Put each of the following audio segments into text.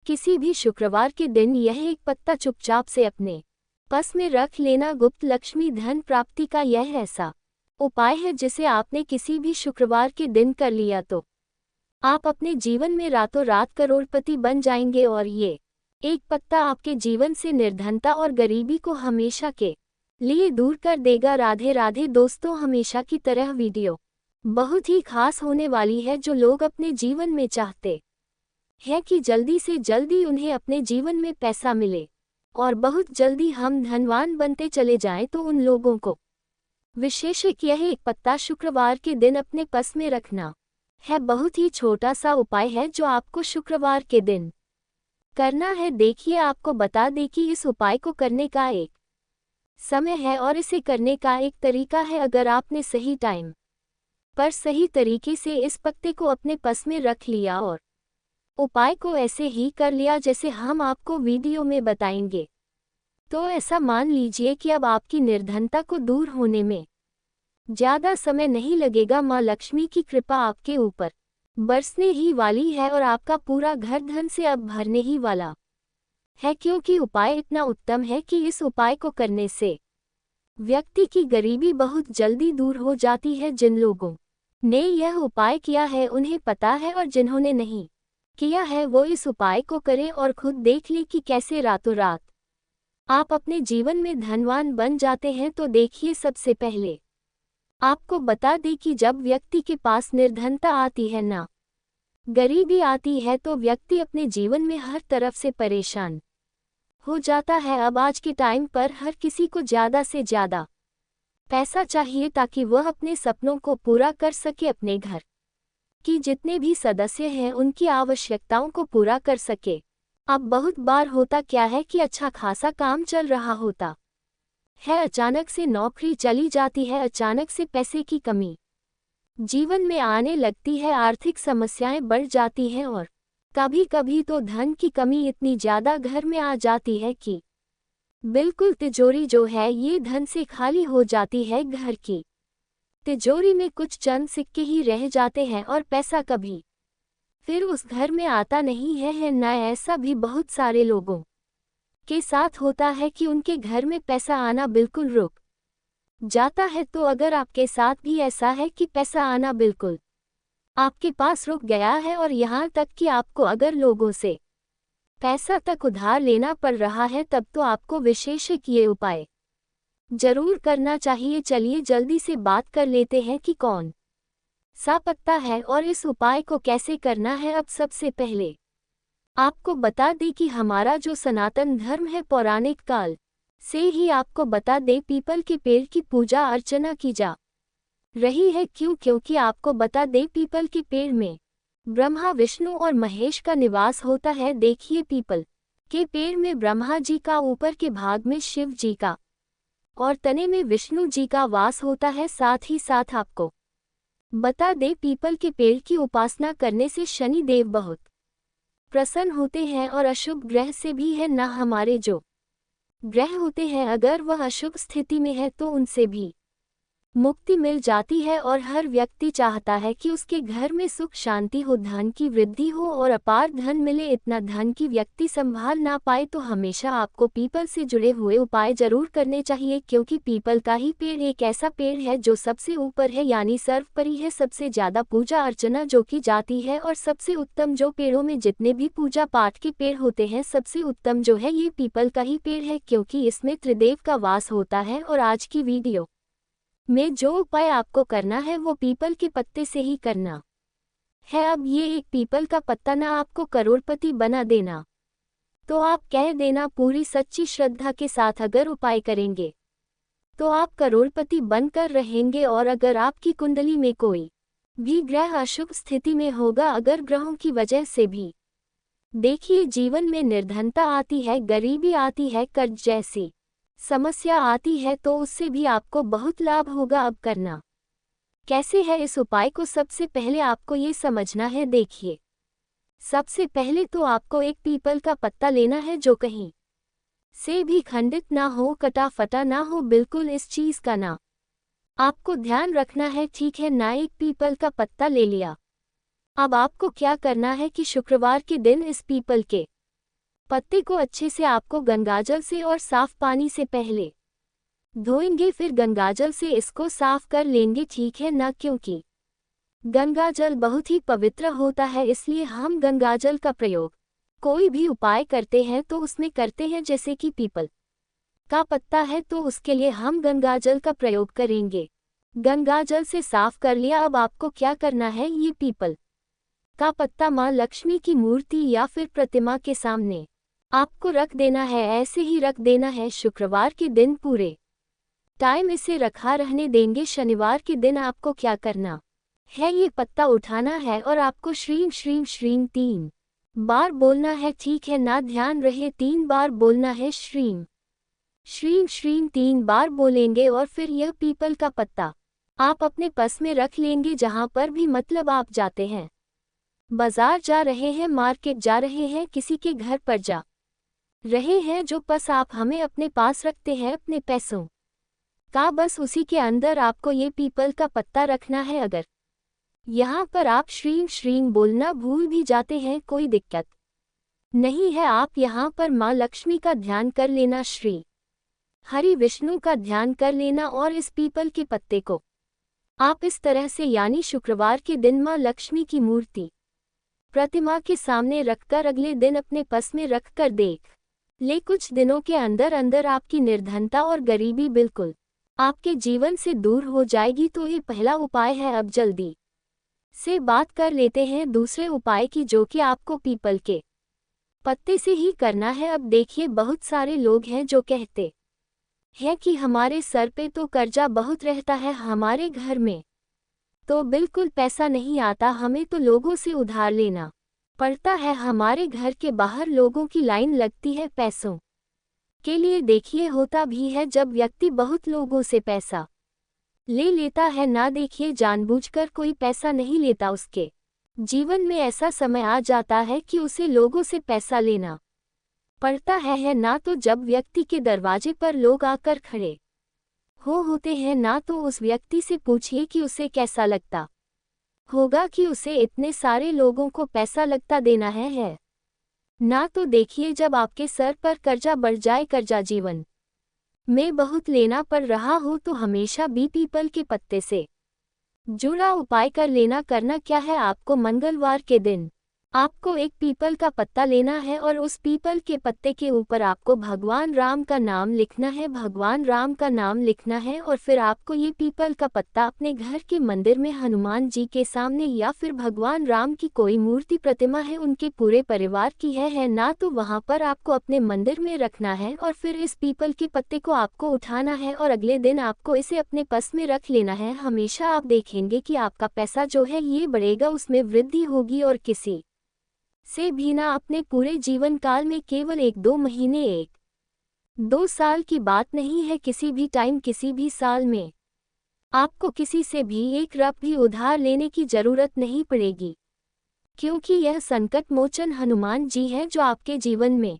किसी भी शुक्रवार के दिन यह एक पत्ता चुपचाप से अपने पास में रख लेना गुप्त लक्ष्मी धन प्राप्ति का यह ऐसा उपाय है जिसे आपने किसी भी शुक्रवार के दिन कर लिया तो आप अपने जीवन में रातों रात करोड़पति बन जाएंगे और ये एक पत्ता आपके जीवन से निर्धनता और गरीबी को हमेशा के लिए दूर कर देगा। राधे राधे दोस्तों, हमेशा की तरह वीडियो बहुत ही खास होने वाली है। जो लोग अपने जीवन में चाहते हैं कि जल्दी से जल्दी उन्हें अपने जीवन में पैसा मिले और बहुत जल्दी हम धनवान बनते चले जाएं, तो उन लोगों को विशेषक यह एक पत्ता शुक्रवार के दिन अपने पास में रखना है। बहुत ही छोटा सा उपाय है जो आपको शुक्रवार के दिन करना है। देखिए, आपको बता दें कि इस उपाय को करने का एक समय है और इसे करने का एक तरीका है। अगर आपने सही टाइम पर सही तरीके से इस पत्ते को अपने पास में रख लिया और उपाय को ऐसे ही कर लिया जैसे हम आपको वीडियो में बताएंगे, तो ऐसा मान लीजिए कि अब आपकी निर्धनता को दूर होने में ज़्यादा समय नहीं लगेगा। माँ लक्ष्मी की कृपा आपके ऊपर बरसने ही वाली है और आपका पूरा घर धन से अब भरने ही वाला है, क्योंकि उपाय इतना उत्तम है कि इस उपाय को करने से व्यक्ति की गरीबी बहुत जल्दी दूर हो जाती है। जिन लोगों ने यह उपाय किया है उन्हें पता है, और जिन्होंने नहीं किया है वो इस उपाय को करें और खुद देख लें कि कैसे रातों रात आप अपने जीवन में धनवान बन जाते हैं। तो देखिए, सबसे पहले आपको बता दें कि जब व्यक्ति के पास निर्धनता आती है ना गरीबी आती है, तो व्यक्ति अपने जीवन में हर तरफ से परेशान हो जाता है। अब आज के टाइम पर हर किसी को ज़्यादा से ज़्यादा पैसा चाहिए ताकि वह अपने सपनों को पूरा कर सके, अपने घर कि जितने भी सदस्य हैं उनकी आवश्यकताओं को पूरा कर सके। अब बहुत बार होता क्या है कि अच्छा खासा काम चल रहा होता है, अचानक से नौकरी चली जाती है, अचानक से पैसे की कमी जीवन में आने लगती है, आर्थिक समस्याएं बढ़ जाती हैं और कभी कभी तो धन की कमी इतनी ज़्यादा घर में आ जाती है कि बिल्कुल तिजोरी जो है ये धन से खाली हो जाती है। घर की तिजोरी में कुछ चंद सिक्के ही रह जाते हैं और पैसा कभी फिर उस घर में आता नहीं है ना। ऐसा भी बहुत सारे लोगों के साथ होता है कि उनके घर में पैसा आना बिल्कुल रुक जाता है। तो अगर आपके साथ भी ऐसा है कि पैसा आना बिल्कुल आपके पास रुक गया है और यहाँ तक कि आपको अगर लोगों से पैसा तक उधार लेना पड़ रहा है, तब तो आपको विशेषक ये उपाय जरूर करना चाहिए। चलिए जल्दी से बात कर लेते हैं कि कौन सा पत्ता है और इस उपाय को कैसे करना है। अब सबसे पहले आपको बता दें कि हमारा जो सनातन धर्म है पौराणिक काल से ही आपको बता दें पीपल के पेड़ की पूजा अर्चना की जा रही है। क्योंकि आपको बता दें पीपल के पेड़ में ब्रह्मा विष्णु और महेश का निवास होता है। देखिए, पीपल के पेड़ में ब्रह्मा जी का, ऊपर के भाग में शिव जी का और तने में विष्णु जी का वास होता है। साथ ही साथ आपको बता दें पीपल के पेड़ की उपासना करने से शनि देव बहुत प्रसन्न होते हैं और अशुभ ग्रह से भी है ना। हमारे जो ग्रह होते हैं अगर वह अशुभ स्थिति में है तो उनसे भी मुक्ति मिल जाती है और हर व्यक्ति चाहता है कि उसके घर में सुख शांति हो, धन की वृद्धि हो और अपार धन मिले। इतना धन की व्यक्ति संभाल ना पाए तो हमेशा आपको पीपल से जुड़े हुए उपाय जरूर करने चाहिए, क्योंकि पीपल का ही पेड़ एक ऐसा पेड़ है जो सबसे ऊपर है, यानी सर्वोपरि है। सबसे ज्यादा पूजा अर्चना जो की जाती है और सबसे उत्तम जो पेड़ों में जितने भी पूजा पाठ के पेड़ होते हैं सबसे उत्तम जो है ये पीपल का ही पेड़ है, क्योंकि इसमें त्रिदेव का वास होता है। और आज की वीडियो में जो उपाय आपको करना है वो पीपल के पत्ते से ही करना है। अब ये एक पीपल का पत्ता ना आपको करोड़पति बना देना, तो आप कह देना पूरी सच्ची श्रद्धा के साथ अगर उपाय करेंगे तो आप करोड़पति बनकर रहेंगे। और अगर आपकी कुंडली में कोई भी ग्रह अशुभ स्थिति में होगा, अगर ग्रहों की वजह से भी देखिए जीवन में निर्धनता आती है, गरीबी आती है, कर्ज जैसी समस्या आती है, तो उससे भी आपको बहुत लाभ होगा। अब करना कैसे है इस उपाय को, सबसे पहले आपको ये समझना है। देखिए, सबसे पहले तो आपको एक पीपल का पत्ता लेना है जो कहीं से भी खंडित ना हो, कटा फटा ना हो, बिल्कुल इस चीज का ना आपको ध्यान रखना है, ठीक है ना। एक पीपल का पत्ता ले लिया। अब आपको क्या करना है कि शुक्रवार के दिन इस पीपल के पत्ते को अच्छे से आपको गंगाजल से और साफ पानी से पहले धोएंगे, फिर गंगाजल से इसको साफ कर लेंगे, ठीक है ना? क्योंकि गंगाजल बहुत ही पवित्र होता है, इसलिए हम गंगाजल का प्रयोग कोई भी उपाय करते हैं तो उसमें करते हैं। जैसे कि पीपल का पत्ता है तो उसके लिए हम गंगाजल का प्रयोग करेंगे। गंगाजल से साफ कर लिया, अब आपको क्या करना है, ये पीपल का पत्ता माँ लक्ष्मी की मूर्ति या फिर प्रतिमा के सामने आपको रख देना है। ऐसे ही रख देना है। शुक्रवार के दिन पूरे टाइम इसे रखा रहने देंगे। शनिवार के दिन आपको क्या करना है, ये पत्ता उठाना है और आपको श्रीं श्रीं श्रीं 3 बार बोलना है, ठीक है ना? ध्यान रहे 3 बार बोलना है। श्रीं श्रीं श्रीं 3 बार बोलेंगे और फिर यह पीपल का पत्ता आप अपने पर्स में रख लेंगे। जहां पर भी मतलब आप जाते हैं, बाजार जा रहे हैं, मार्केट जा रहे हैं, किसी के घर पर जा रहे हैं, जो पर्स आप हमें अपने पास रखते हैं अपने पैसों का, बस उसी के अंदर आपको ये पीपल का पत्ता रखना है। अगर यहाँ पर आप श्रीं श्रीं बोलना भूल भी जाते हैं, कोई दिक्कत नहीं है। आप यहाँ पर माँ लक्ष्मी का ध्यान कर लेना, श्री हरि विष्णु का ध्यान कर लेना और इस पीपल के पत्ते को आप इस तरह से यानी शुक्रवार के दिन माँ लक्ष्मी की मूर्ति प्रतिमा के सामने रखकर अगले दिन अपने पर्स में रखकर देख ले। कुछ दिनों के अंदर अंदर आपकी निर्धनता और गरीबी बिल्कुल आपके जीवन से दूर हो जाएगी। तो ये पहला उपाय है। अब जल्दी से बात कर लेते हैं दूसरे उपाय की, जो कि आपको पीपल के पत्ते से ही करना है। अब देखिए, बहुत सारे लोग हैं जो कहते हैं कि हमारे सर पे तो कर्जा बहुत रहता है, हमारे घर में तो बिल्कुल पैसा नहीं आता, हमें तो लोगों से उधार लेना पड़ता है, हमारे घर के बाहर लोगों की लाइन लगती है पैसों के लिए। देखिए, होता भी है जब व्यक्ति बहुत लोगों से पैसा ले लेता है ना, देखिए जानबूझकर कोई पैसा नहीं लेता, उसके जीवन में ऐसा समय आ जाता है कि उसे लोगों से पैसा लेना पड़ता है ना। तो जब व्यक्ति के दरवाजे पर लोग आकर खड़े होते हैं ना, तो उस व्यक्ति से पूछिए कि उसे कैसा लगता होगा कि उसे इतने सारे लोगों को पैसा लगता देना है ना। तो देखिए, जब आपके सर पर कर्जा बढ़ जाए, कर्जा जीवन में बहुत लेना पड़ रहा हो, तो हमेशा भी पीपल के पत्ते से जुड़ा उपाय कर लेना। करना क्या है आपको, मंगलवार के दिन आपको एक पीपल का पत्ता लेना है और उस पीपल के पत्ते के ऊपर आपको भगवान राम का नाम लिखना है, भगवान राम का नाम लिखना है। और फिर आपको ये पीपल का पत्ता अपने घर के मंदिर में हनुमान जी के सामने या फिर भगवान राम की कोई मूर्ति प्रतिमा है, उनके पूरे परिवार की है ना, तो वहाँ पर आपको अपने मंदिर में रखना है। और फिर इस पीपल के पत्ते को आपको उठाना है और अगले दिन आपको इसे अपने पर्स में रख लेना है। हमेशा आप देखेंगे कि आपका पैसा जो है ये बढ़ेगा, उसमें वृद्धि होगी और किसी से भी ना। अपने पूरे जीवन काल में केवल 1-2 महीने, 1-2 साल की बात नहीं है, किसी भी टाइम किसी भी साल में आपको किसी से भी 1 रुपया भी उधार लेने की जरूरत नहीं पड़ेगी, क्योंकि यह संकट मोचन हनुमान जी हैं जो आपके जीवन में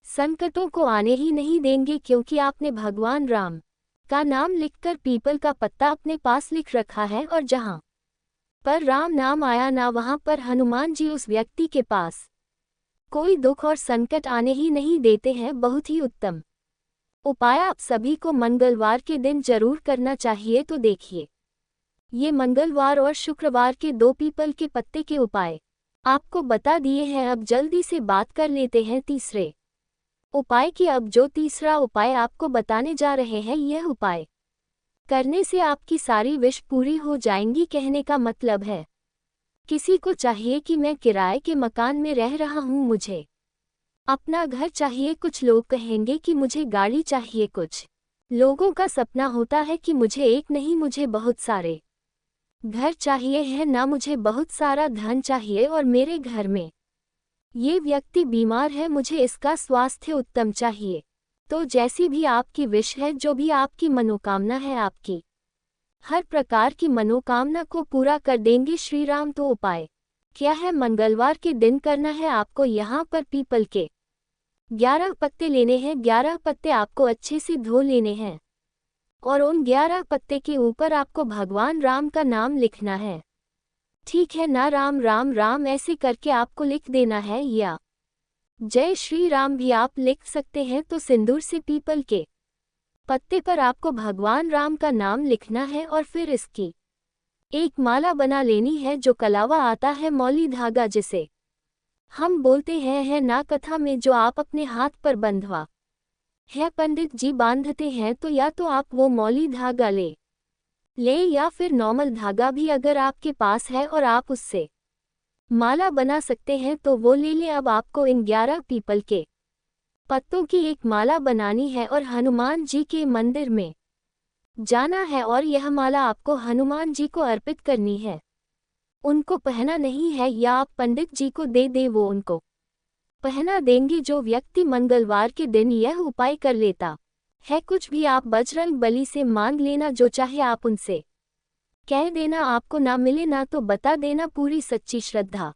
संकटों को आने ही नहीं देंगे, क्योंकि आपने भगवान राम का नाम लिखकर पीपल का पत्ता अपने पास लिख रखा है। और जहां पर राम नाम आया ना, वहां पर हनुमान जी उस व्यक्ति के पास कोई दुख और संकट आने ही नहीं देते हैं। बहुत ही उत्तम उपाय आप सभी को मंगलवार के दिन जरूर करना चाहिए। तो देखिए, ये मंगलवार और शुक्रवार के 2 पीपल के पत्ते के उपाय आपको बता दिए हैं। अब जल्दी से बात कर लेते हैं तीसरे उपाय की। अब जो तीसरा उपाय आपको बताने जा रहे हैं, यह उपाय करने से आपकी सारी विश पूरी हो जाएंगी। कहने का मतलब है, किसी को चाहिए कि मैं किराए के मकान में रह रहा हूं, मुझे अपना घर चाहिए, कुछ लोग कहेंगे कि मुझे गाड़ी चाहिए, कुछ लोगों का सपना होता है कि मुझे एक नहीं मुझे बहुत सारे घर चाहिए है ना, मुझे बहुत सारा धन चाहिए और मेरे घर में ये व्यक्ति बीमार है, मुझे इसका स्वास्थ्य उत्तम चाहिए। तो जैसी भी आपकी विश है, जो भी आपकी मनोकामना है, आपकी हर प्रकार की मनोकामना को पूरा कर देंगे श्री राम। तो उपाय क्या है, मंगलवार के दिन करना है आपको यहाँ पर पीपल के 11 पत्ते लेने हैं। 11 पत्ते आपको अच्छे से धो लेने हैं और उन 11 पत्ते के ऊपर आपको भगवान राम का नाम लिखना है, ठीक है ना। राम राम राम ऐसे करके आपको लिख देना है, या जय श्री राम भी आप लिख सकते हैं तो सिंदूर से पीपल के पत्ते पर आपको भगवान राम का नाम लिखना है और फिर इसकी एक माला बना लेनी है जो कलावा आता है मौली धागा जिसे हम बोलते हैं ना कथा में, जो आप अपने हाथ पर बंधवा है पंडित जी बांधते हैं, तो या तो आप वो मौली धागा ले या फिर नॉर्मल धागा भी अगर आपके पास है और आप उससे माला बना सकते हैं तो वो ले लें। अब आपको इन 11 पीपल के पत्तों की एक माला बनानी है और हनुमान जी के मंदिर में जाना है और यह माला आपको हनुमान जी को अर्पित करनी है। उनको पहना नहीं है या आप पंडित जी को दे वो उनको पहना देंगे। जो व्यक्ति मंगलवार के दिन यह उपाय कर लेता है, कुछ भी आप बजरंग बली से मांग लेना, जो चाहे आप उनसे कह देना। आपको ना मिले ना तो बता देना, पूरी सच्ची श्रद्धा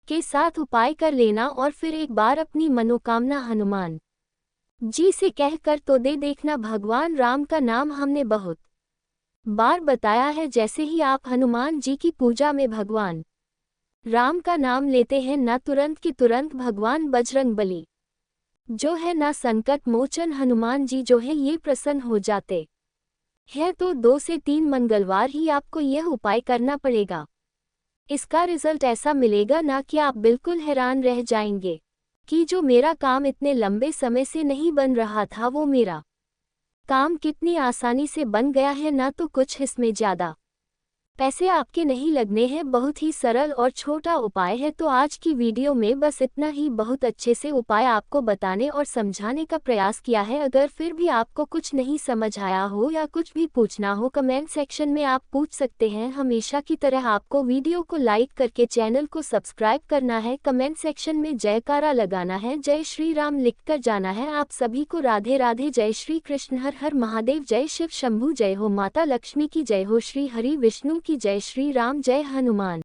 के साथ उपाय कर लेना और फिर एक बार अपनी मनोकामना हनुमान जी से कहकर तो दे देखना। भगवान राम का नाम हमने बहुत बार बताया है, जैसे ही आप हनुमान जी की पूजा में भगवान राम का नाम लेते हैं, ना तुरंत की तुरंत भगवान बजरंग बली जो है ना संकट मोचन हनुमान जी जो है ये प्रसन्न हो जाते हैं। तो 2 से 3 मंगलवार ही आपको यह उपाय करना पड़ेगा। इसका रिजल्ट ऐसा मिलेगा ना कि आप बिल्कुल हैरान रह जाएंगे कि जो मेरा काम इतने लंबे समय से नहीं बन रहा था वो मेरा काम कितनी आसानी से बन गया है। ना तो कुछ इसमें ज़्यादा पैसे आपके नहीं लगने हैं, बहुत ही सरल और छोटा उपाय है। तो आज की वीडियो में बस इतना ही, बहुत अच्छे से उपाय आपको बताने और समझाने का प्रयास किया है। अगर फिर भी आपको कुछ नहीं समझ आया हो या कुछ भी पूछना हो कमेंट सेक्शन में आप पूछ सकते हैं। हमेशा की तरह आपको वीडियो को लाइक करके चैनल को सब्सक्राइब करना है, कमेंट सेक्शन में जयकारा लगाना है, जय श्री राम लिखकर जाना है। आप सभी को राधे राधे, जय श्री कृष्ण, हर हर महादेव, जय शिव शंभू, जय हो माता लक्ष्मी की जय हो, श्री हरि विष्णु की जय, श्री राम, जय हनुमान।